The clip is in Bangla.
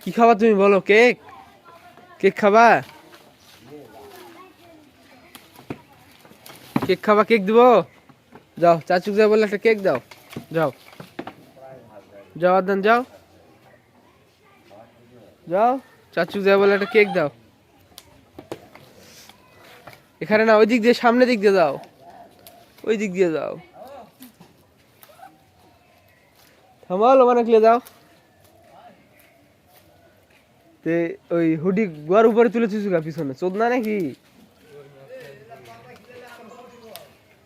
কি খাবা তুমি বলো? কেক? কেক খাবা? কেক খাবা? কেক দিব? যাও চাচুক যা বলে একটা কেক দাও। যাও যাও আদান যাও যাও, চাচুক যা বলে একটা কেক দাও। এখানে না, ওই দিক দিয়ে, সামনে দিক দিয়ে যাও, ওই দিক দিয়ে যাও। থামালো মানে ক্লে যাও। তে ওই হুডি গোয়ার উপরে তুলে চুচুকা পিছনে চোদ না নাকি?